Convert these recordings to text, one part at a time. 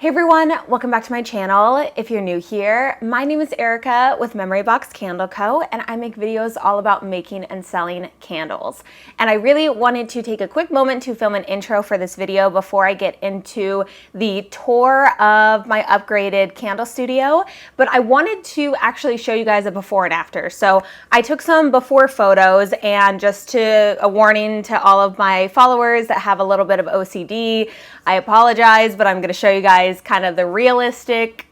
Hey everyone, welcome back to my channel. If you're new here, my name is Erica with Memory Box Candle Co. and I make videos all about making and selling candles. And I really wanted to take a quick moment to film an intro for this video before I get into the tour of my upgraded candle studio. But I wanted to actually show you guys a before and after. So I took some before photos, and just a warning to all of my followers that have a little bit of OCD, I apologize, but I'm going to show you guys kind of the realistic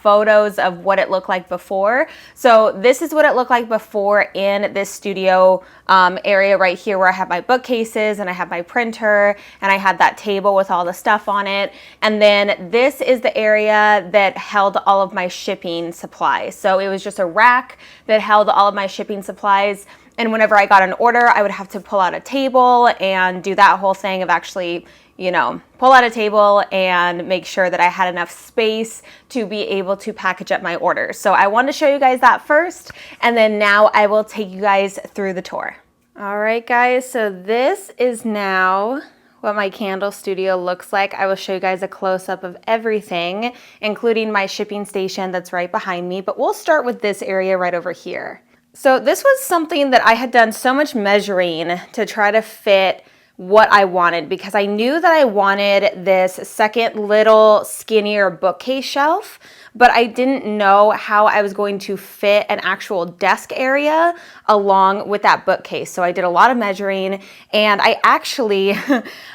photos of what it looked like before. So this is what it looked like before in this studio area right here, where I have my bookcases and I have my printer and I had that table with all the stuff on it. And then this is the area that held all of my shipping supplies. So it was just a rack that held all of my shipping supplies. And whenever I got an order, I would have to pull out a table and do that whole thing of actually, pull out a table and make sure that I had enough space to be able to package up my orders. So I wanted to show you guys that first, and then now I will take you guys through the tour. All right, guys, so this is now what my candle studio looks like. I will show you guys a close-up of everything, including my shipping station that's right behind me, but we'll start with this area right over here. So this was something that I had done so much measuring to try to fit what I wanted, because I knew that I wanted this second little skinnier bookcase shelf, but I didn't know how I was going to fit an actual desk area along with that bookcase. So I did a lot of measuring, and I actually,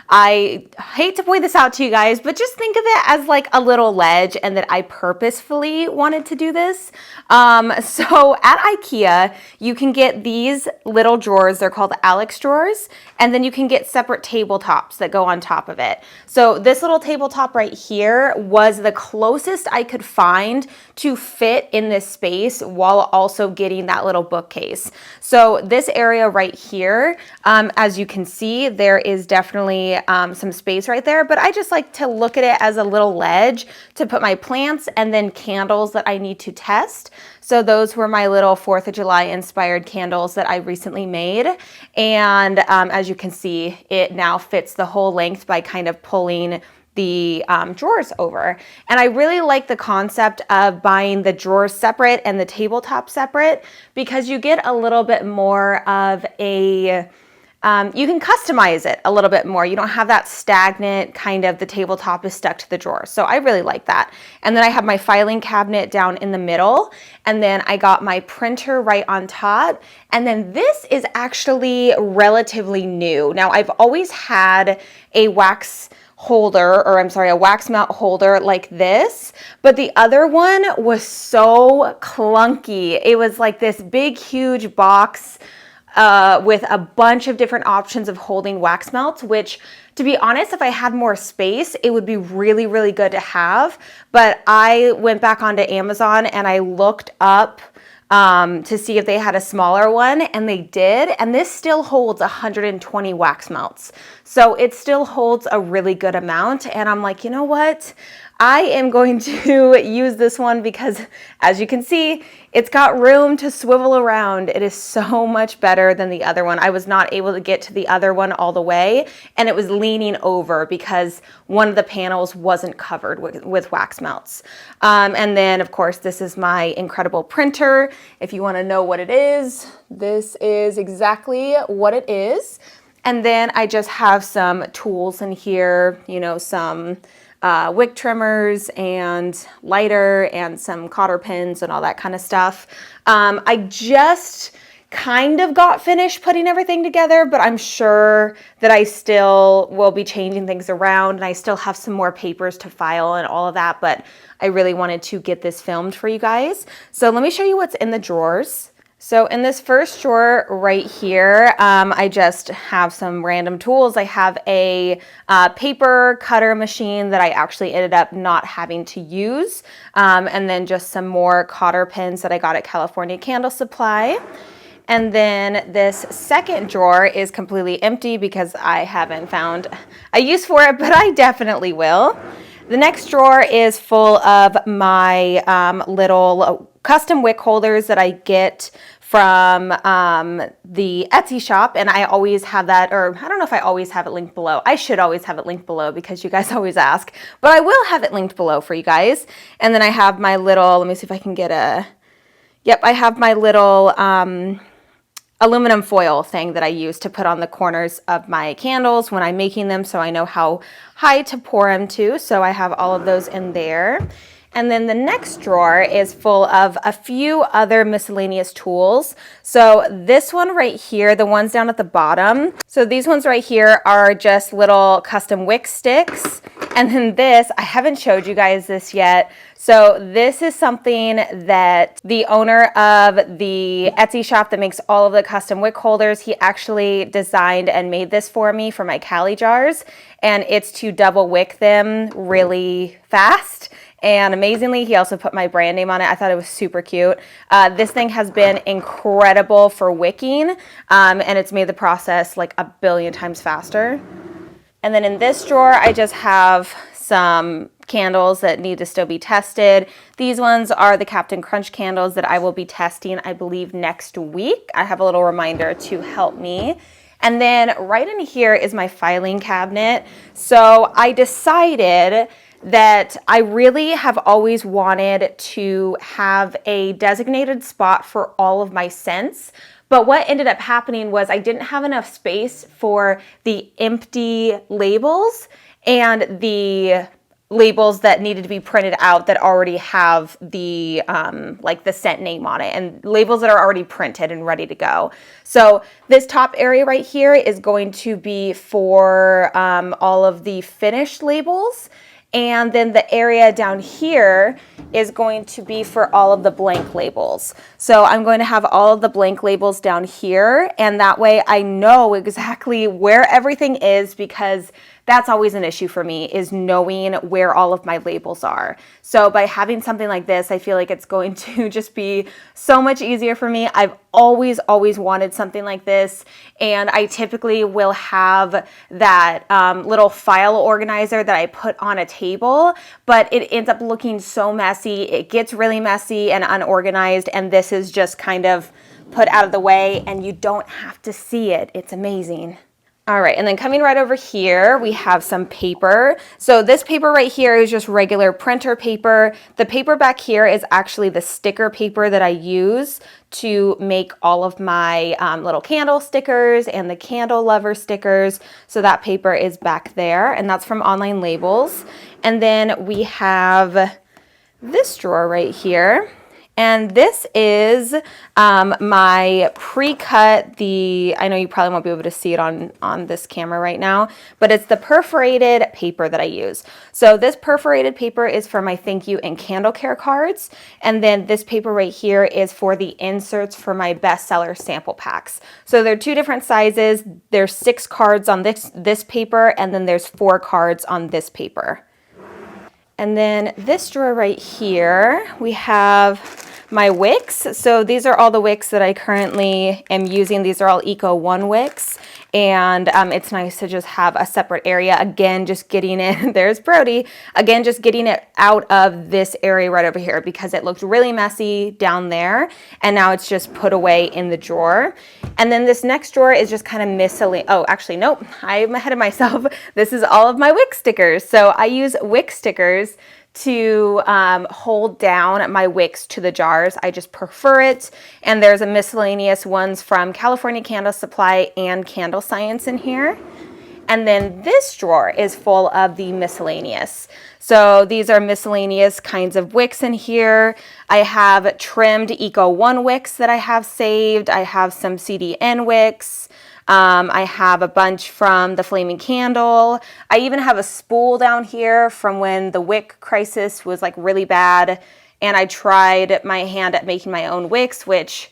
I hate to point this out to you guys, but just think of it as like a little ledge, and that I purposefully wanted to do this. So at IKEA, you can get these little drawers. They're called Alex drawers, and then you can get separate tabletops that go on top of it. So this little tabletop right here was the closest I could find to fit in this space while also getting that little bookcase. So this area right here, as you can see, there is definitely some space right there, but I just like to look at it as a little ledge to put my plants and then candles that I need to test. So those were my little 4th of July inspired candles that I recently made. And as you can see, it now fits the whole length by kind of pulling the drawers over. And I really like the concept of buying the drawers separate and the tabletop separate, because you get a little bit more of a you can customize it a little bit more. You don't have that stagnant kind of, the tabletop is stuck to the drawer. So I really like that. And then I have my filing cabinet down in the middle, and then I got my printer right on top. And then this is actually relatively new. Now, I've always had a wax holder, or I'm sorry, a wax mount holder like this, but the other one was so clunky. It was like this big, huge box with a bunch of different options of holding wax melts, which, to be honest, if I had more space, it would be really, really good to have. But I went back onto Amazon and I looked up to see if they had a smaller one, and they did, and this still holds 120 wax melts. So it still holds a really good amount, and I'm like, you know what? I am going to use this one because, as you can see, it's got room to swivel around. It is so much better than the other one. I was not able to get to the other one all the way, and it was leaning over because one of the panels wasn't covered with wax melts. And then, of course, this is my incredible printer. If you want to know what it is, this is exactly what it is. And then I just have some tools in here, some wick trimmers and lighter and some cotter pins and all that kind of stuff. I just kind of got finished putting everything together, but I'm sure that I still will be changing things around, and I still have some more papers to file and all of that, but I really wanted to get this filmed for you guys. So let me show you what's in the drawers. So in this first drawer right here, I just have some random tools. I have a paper cutter machine that I actually ended up not having to use, and then just some more cotter pins that I got at California Candle Supply. And then this second drawer is completely empty because I haven't found a use for it, but I definitely will. The next drawer is full of my little custom wick holders that I get from the Etsy shop, and I always have that, or I don't know if I always have it linked below. I should always have it linked below because you guys always ask, but I will have it linked below for you guys. And then I have my little, let me see if I can get a, yep, I have my little aluminum foil thing that I use to put on the corners of my candles when I'm making them, so I know how high to pour them to. So I have all of those in there. And then the next drawer is full of a few other miscellaneous tools. So this one right here, the ones down at the bottom. So these ones right here are just little custom wick sticks. And then this, I haven't showed you guys this yet. So this is something that the owner of the Etsy shop that makes all of the custom wick holders, he actually designed and made this for me for my Cali jars. And it's to double wick them really fast. And amazingly, he also put my brand name on it. I thought it was super cute. This thing has been incredible for wicking, and it's made the process like a billion times faster. And then in this drawer, I just have some candles that need to still be tested. These ones are the Captain Crunch candles that I will be testing, I believe, next week. I have a little reminder to help me. And then right in here is my filing cabinet. So I decided that I really have always wanted to have a designated spot for all of my scents. But what ended up happening was I didn't have enough space for the empty labels and the labels that needed to be printed out that already have the like the scent name on it, and labels that are already printed and ready to go. So this top area right here is going to be for all of the finished labels. And then the area down here is going to be for all of the blank labels. So I'm going to have all of the blank labels down here, and that way I know exactly where everything is, because that's always an issue for me, is knowing where all of my labels are. So by having something like this, I feel like it's going to just be so much easier for me. I've always wanted something like this, and I typically will have that little file organizer that I put on a table, but it ends up looking so messy. It gets really messy and unorganized, and this is just kind of put out of the way, and you don't have to see it. It's amazing. All right, and then coming right over here, we have some paper. So this paper right here is just regular printer paper. The paper back here is actually the sticker paper that I use to make all of my little candle stickers and the candle lover stickers. So that paper is back there, and that's from Online Labels. And then we have this drawer right here. And this is my pre-cut, I know you probably won't be able to see it on this camera right now, but it's the perforated paper that I use. So this perforated paper is for my thank you and candle care cards. And then this paper right here is for the inserts for my bestseller sample packs. So there are two different sizes. There's 6 cards on this paper, and then there's 4 cards on this paper. And then this drawer right here, we have my Wicks. So these are all the Wicks that I currently am using. These are all Eco 1 Wicks. And it's nice to just have a separate area. Again, just getting it, there's Brody. Again, just getting it out of this area right over here, because it looked really messy down there. And now it's just put away in the drawer. And then this next drawer is just kind of miscellaneous. Oh, actually, nope, I'm ahead of myself. This is all of my Wig stickers. So I use Wig stickers to hold down my wicks to the jars. I just prefer it. And there's a miscellaneous ones from California Candle Supply and Candle Science in here. And then this drawer is full of the miscellaneous. So these are miscellaneous kinds of wicks in here. I have trimmed Eco 1 wicks that I have saved. I have some CDN wicks. I have a bunch from the Flaming Candle. I even have a spool down here from when the wick crisis was like really bad, and I tried my hand at making my own wicks, which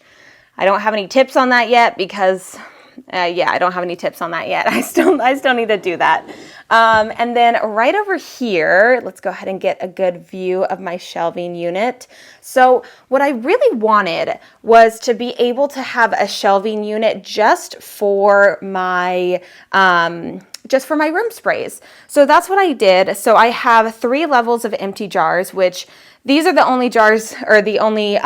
I don't have any tips on that yet, because yeah, I don't have any tips on that yet. I still need to do that. And then right over here, let's go ahead and get a good view of my shelving unit. So what I really wanted was to be able to have a shelving unit just for my room sprays. So that's what I did. So I have 3 levels of empty jars, which these are the only jars, or the only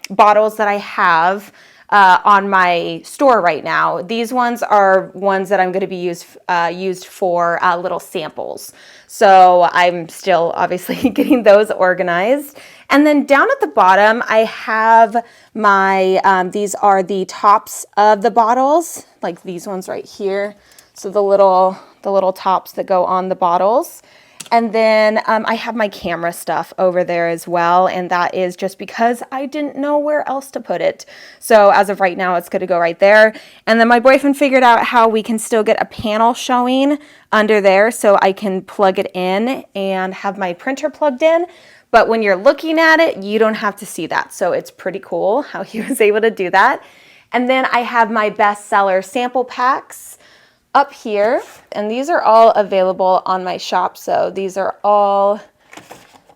bottles that I have on my store right now. These ones are ones that I'm going to be used for little samples. So I'm still obviously getting those organized. And then down at the bottom, I have my, these are the tops of the bottles, like these ones right here. So the little tops that go on the bottles. And then I have my camera stuff over there as well, and that is just because I didn't know where else to put it. So as of right now, it's going to go right there. And then my boyfriend figured out how we can still get a panel showing under there so I can plug it in and have my printer plugged in. But when you're looking at it, you don't have to see that. So it's pretty cool how he was able to do that. And then I have my bestseller sample packs up here, and these are all available on my shop. So these are all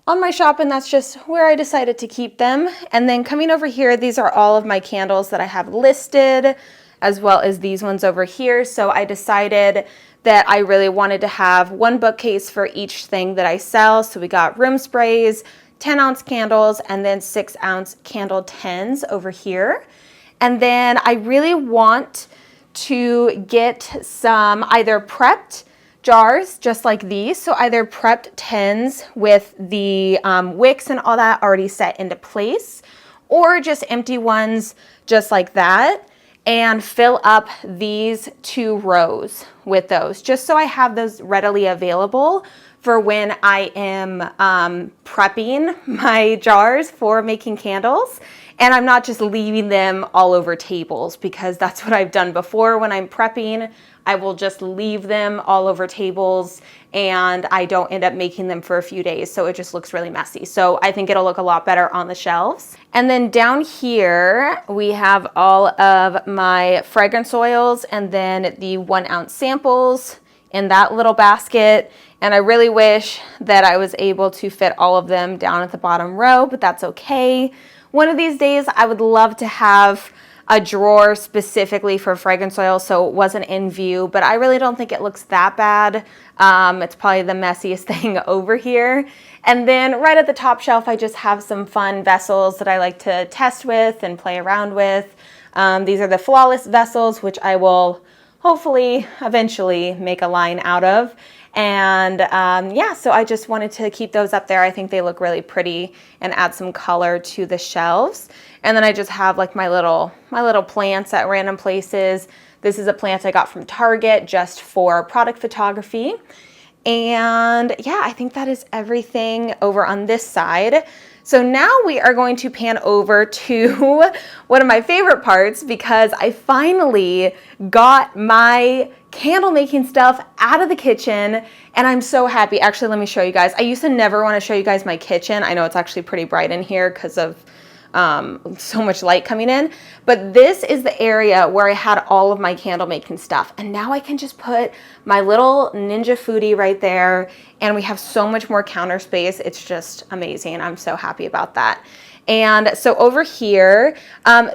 on my shop, and that's just where I decided to keep them. And then coming over here, these are all of my candles that I have listed, as well as these ones over here. So I decided that I really wanted to have one bookcase for each thing that I sell. So we got room sprays, 10-ounce candles, and then 6-ounce candle 10s over here. And then I really want to get some either prepped jars just like these, so either prepped 10s with the wicks and all that already set into place, or just empty ones just like that, and fill up these 2 rows with those, just so I have those readily available for when I am prepping my jars for making candles. And I'm not just leaving them all over tables, because that's what I've done before. When I'm prepping, I will just leave them all over tables and I don't end up making them for a few days. So it just looks really messy. So I think it'll look a lot better on the shelves. And then down here, we have all of my fragrance oils and then the 1-ounce samples in that little basket. And I really wish that I was able to fit all of them down at the bottom row, but that's okay. One of these days, I would love to have a drawer specifically for fragrance oil so it wasn't in view, but I really don't think it looks that bad. It's probably the messiest thing over here. And then right at the top shelf, I just have some fun vessels that I like to test with and play around with. These are the Flawless vessels, which I will hopefully eventually make a line out of. And yeah, so I just wanted to keep those up there. I think they look really pretty and add some color to the shelves. And then I just have like my little plants at random places. This is a plant I got from Target just for product photography. And yeah, I think that is everything over on this side. So now we are going to pan over to one of my favorite parts, because I finally got my candle making stuff out of the kitchen and I'm so happy. Actually, let me show you guys. I used to never want to show you guys my kitchen. I know it's actually pretty bright in here because of so much light coming in, but this is the area where I had all of my candle making stuff, and now I can just put my little Ninja Foodie right there and we have so much more counter space. It's just amazing. I'm so happy about that. And so over here,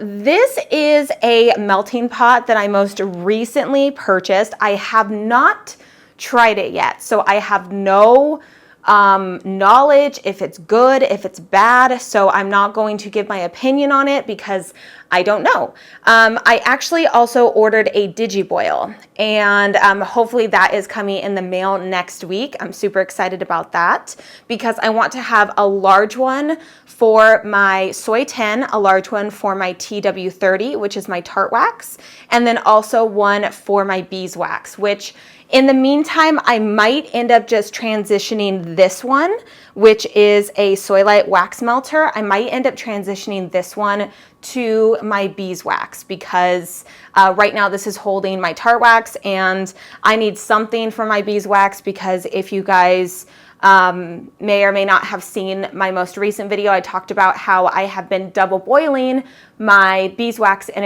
this is a melting pot that I most recently purchased. I have not tried it yet, so I have no knowledge if it's good, if it's bad, so I'm not going to give my opinion on it because I don't know. I actually also ordered a Digiboil, and hopefully that is coming in the mail next week. I'm super excited about that because I want to have a large one for my Soy 10, a large one for my TW30, which is my tart wax, and then also one for my beeswax, which in the meantime, I might end up just transitioning this one, which is a Soy Light wax melter. I might end up transitioning this one to my beeswax because right now this is holding my tart wax and I need something for my beeswax because if you guys may or may not have seen my most recent video, I talked about how I have been double boiling my beeswax and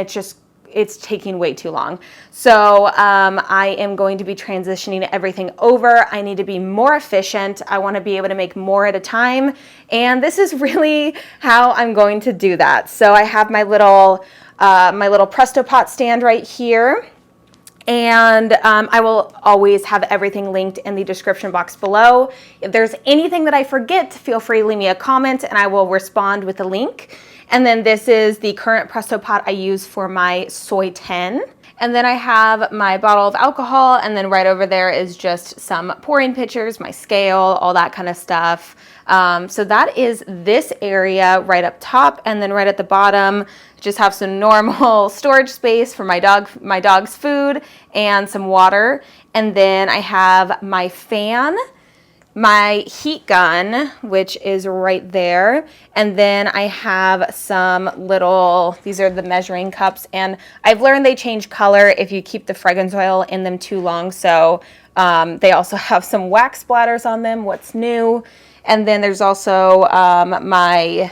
it's taking way too long. So I am going to be transitioning everything over. I need to be more efficient. I want to be able to make more at a time. And this is really how I'm going to do that. So I have my little Presto Pot stand right here. And I will always have everything linked in the description box below. If there's anything that I forget, feel free to leave me a comment and I will respond with a link. And then this is the current Presto pot I use for my soy 10. And then I have my bottle of alcohol, and then right over there is just some pouring pitchers, my scale, all that kind of stuff. So that is this area right up top, and then right at the bottom, just have some normal storage space for my dog's food and some water. And then I have my fan, my heat gun, which is right there. And then I have some little, these are the measuring cups, and I've learned they change color if you keep the fragrance oil in them too long. So they also have some wax splatters on them, what's new. And then there's also my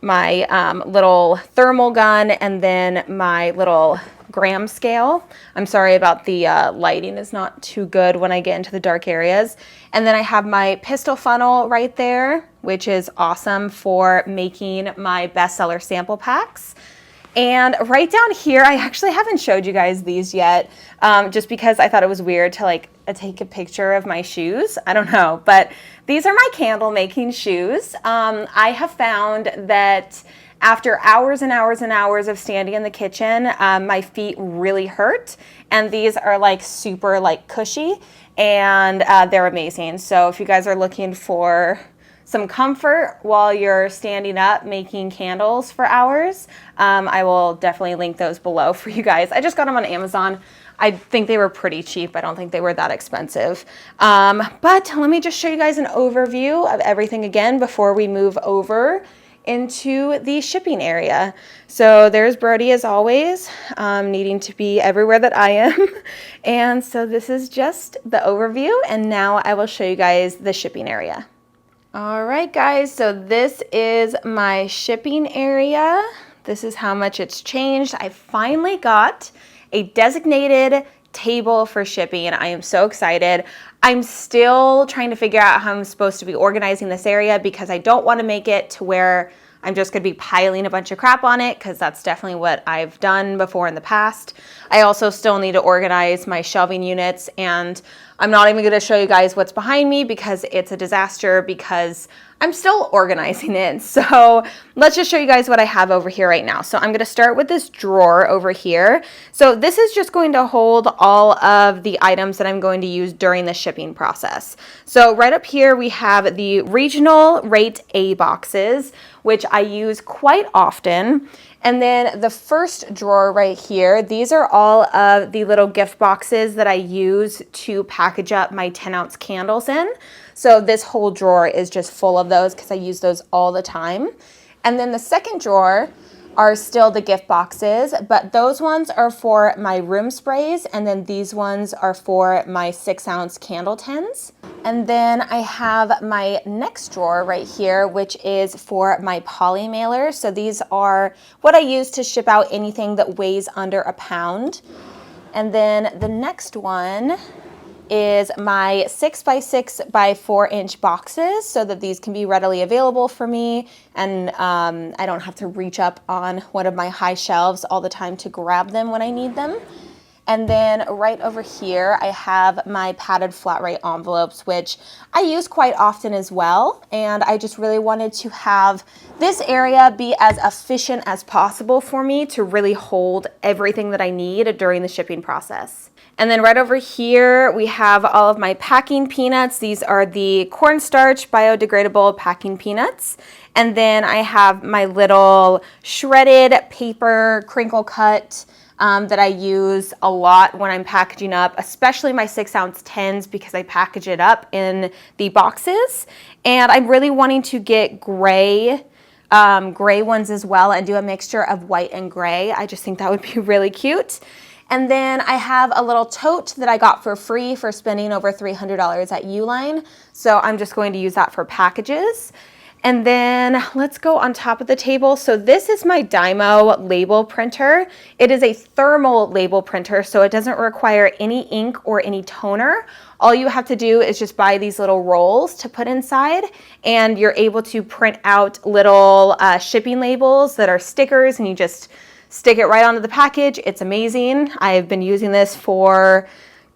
little thermal gun, and then my little gram scale. I'm sorry about the lighting is not too good when I get into the dark areas. And then I have my pistol funnel right there, which is awesome for making my bestseller sample packs. And right down here, I actually haven't showed you guys these yet, just because I thought it was weird to like take a picture of my shoes. I don't know, but these are my candle making shoes. I have found that after hours and hours and hours of standing in the kitchen, my feet really hurt, and these are like super like cushy, and they're amazing. So if you guys are looking for some comfort while you're standing up making candles for hours, I will definitely link those below for you guys. I just got them on Amazon. I think they were pretty cheap. I don't think they were that expensive. But let me just show you guys an overview of everything again before we move over into the shipping area. So there's Brody as always, needing to be everywhere that I am. And so this is just the overview, and now I will show you guys the shipping area. All right, guys, so this is my shipping area. This is how much it's changed. I finally got a designated table for shipping, and I am so excited. I'm still trying to figure out how I'm supposed to be organizing this area, because I don't want to make it to where I'm just going to be piling a bunch of crap on it, because that's definitely what I've done before in the past. I also still need to organize my shelving units, and I'm not even going to show you guys what's behind me because it's a disaster, because I'm still organizing it. So let's just show you guys what I have over here right now. So I'm going to start with this drawer over here. So this is just going to hold all of the items that I'm going to use during the shipping process. So right up here we have the regional rate A boxes, which I use quite often. And then the first drawer right here, these are all of the little gift boxes that I use to package up my 10-ounce candles in. So this whole drawer is just full of those because I use those all the time. And then the second drawer are still the gift boxes, but those ones are for my room sprays, and then these ones are for my 6-ounce candle tins. And then I have my next drawer right here, which is for my poly mailers. So these are what I use to ship out anything that weighs under a pound. And then the next one is my 6x6 by 4-inch boxes, so that these can be readily available for me, and I don't have to reach up on one of my high shelves all the time to grab them when I need them. And then right over here, I have my padded flat rate envelopes, which I use quite often as well. And I just really wanted to have this area be as efficient as possible for me to really hold everything that I need during the shipping process. And then right over here, we have all of my packing peanuts. These are the cornstarch biodegradable packing peanuts. And then I have my little shredded paper crinkle cut that I use a lot when I'm packaging up, especially my 6-ounce tins, because I package it up in the boxes. And I'm really wanting to get gray ones as well, and do a mixture of white and gray. I just think that would be really cute. And then I have a little tote that I got for free for spending over $300 at Uline. So I'm just going to use that for packages. And then let's go on top of the table. So this is my Dymo label printer. It is a thermal label printer, so it doesn't require any ink or any toner. All you have to do is just buy these little rolls to put inside, and you're able to print out little shipping labels that are stickers, and you just stick it right onto the package. It's amazing. I've been using this for,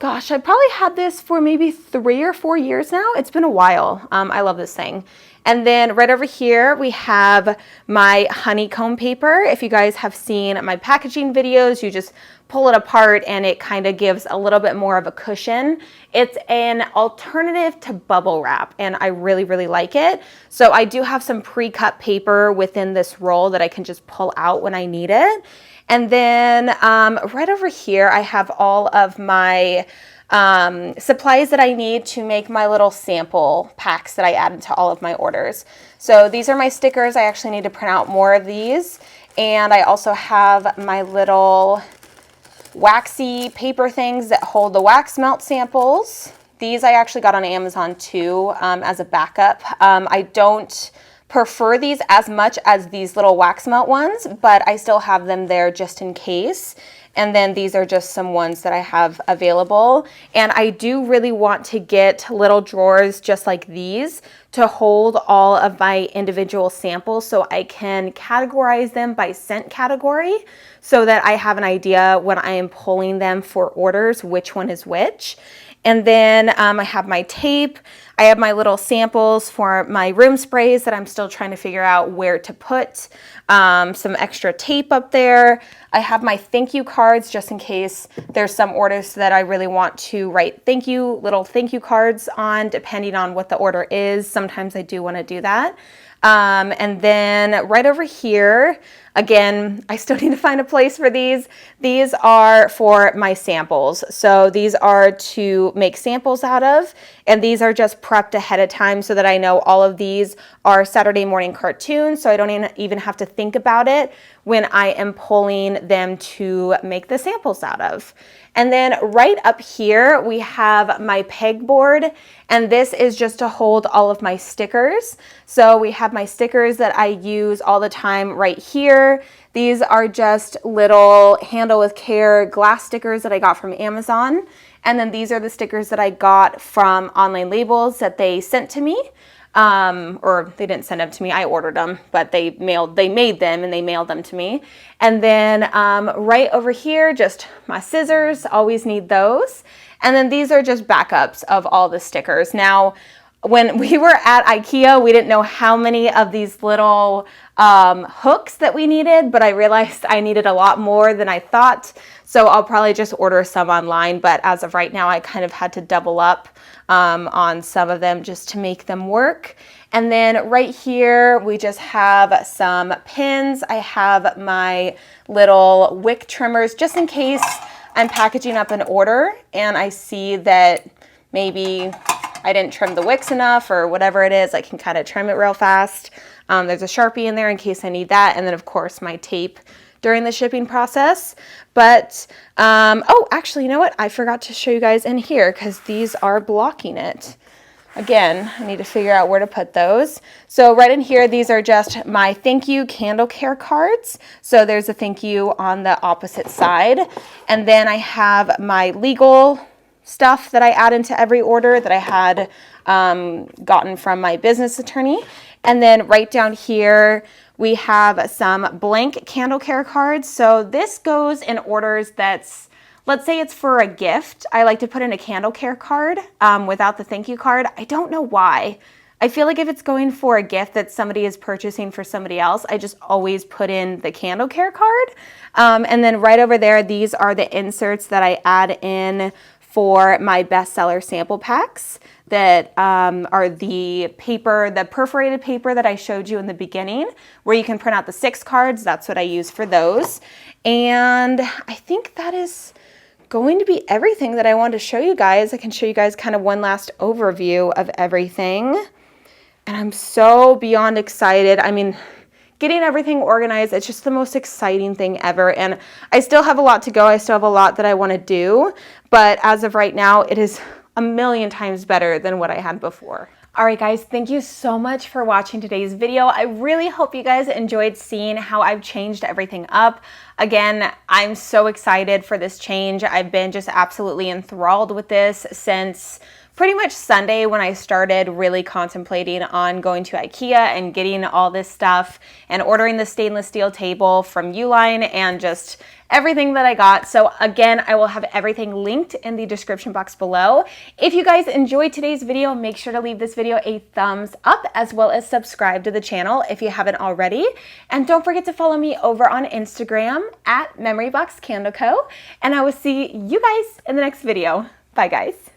gosh, I probably had this for maybe 3 or 4 years now. It's been a while. I love this thing. And then right over here, we have my honeycomb paper. If you guys have seen my packaging videos, you just pull it apart and it kind of gives a little bit more of a cushion. It's an alternative to bubble wrap, and I really, really like it. So I do have some pre-cut paper within this roll that I can just pull out when I need it. And then right over here, I have all of my supplies that I need to make my little sample packs that I added to all of my orders. So these are my stickers. I actually need to print out more of these. And I also have my little waxy paper things that hold the wax melt samples. These I actually got on Amazon too, as a backup. I don't prefer these as much as these little wax melt ones, but I still have them there just in case. And then these are just some ones that I have available. And I do really want to get little drawers just like these to hold all of my individual samples so I can categorize them by scent category so that I have an idea when I am pulling them for orders which one is which. And then I have my tape. I have my little samples for my room sprays that I'm still trying to figure out where to put. Some extra tape up there. I have my thank you cards just in case there's some orders that I really want to write little thank you cards on, depending on what the order is. Sometimes I do want to do that. And then right over here, again, I still need to find a place for these. These are for my samples. So these are to make samples out of, and these are just prepped ahead of time so that I know all of these are Saturday morning cartoons, so I don't even have to think about it when I am pulling them to make the samples out of. And then right up here, we have my pegboard, and this is just to hold all of my stickers. So we have my stickers that I use all the time right here. These are just little handle with care glass stickers that I got from Amazon. And then these are the stickers that I got from Online Labels that they sent to me. Or they didn't send them to me, I ordered them, but they made them and they mailed them to me. And then right over here, just my scissors, always need those. And then these are just backups of all the stickers. Now, when we were at IKEA, we didn't know how many of these little hooks that we needed, but I realized I needed a lot more than I thought. So I'll probably just order some online, but as of right now, I kind of had to double up on some of them just to make them work. And then right here, we just have some pins. I have my little wick trimmers just in case I'm packaging up an order and I see that maybe I didn't trim the wicks enough or whatever it is, I can kind of trim it real fast. There's a Sharpie in there in case I need that. And then of course my tape during the shipping process. But, oh, actually, you know what? I forgot to show you guys in here because these are blocking it. Again, I need to figure out where to put those. So right in here, these are just my thank you candle care cards. So there's a thank you on the opposite side. And then I have my legal stuff that I add into every order that I had gotten from my business attorney. And then right down here, we have some blank candle care cards. So this goes in orders that's, let's say it's for a gift. I like to put in a candle care card without the thank you card. I don't know why. I feel like if it's going for a gift that somebody is purchasing for somebody else, I just always put in the candle care card. And then right over there, these are the inserts that I add in for my bestseller sample packs that are the paper, the perforated paper that I showed you in the beginning, where you can print out the 6 cards. That's what I use for those. And I think that is going to be everything that I wanted to show you guys. I can show you guys kind of one last overview of everything. And I'm so beyond excited. I mean, getting everything organized, it's just the most exciting thing ever. And I still have a lot to go. I still have a lot that I want to do. But as of right now, it is a million times better than what I had before. All right, guys, thank you so much for watching today's video. I really hope you guys enjoyed seeing how I've changed everything up. Again, I'm so excited for this change. I've been just absolutely enthralled with this since pretty much Sunday when I started really contemplating on going to IKEA and getting all this stuff and ordering the stainless steel table from Uline and just everything that I got. So again, I will have everything linked in the description box below. If you guys enjoyed today's video, make sure to leave this video a thumbs up as well as subscribe to the channel if you haven't already. And don't forget to follow me over on Instagram at MemoryBoxCandleCo. And I will see you guys in the next video. Bye guys.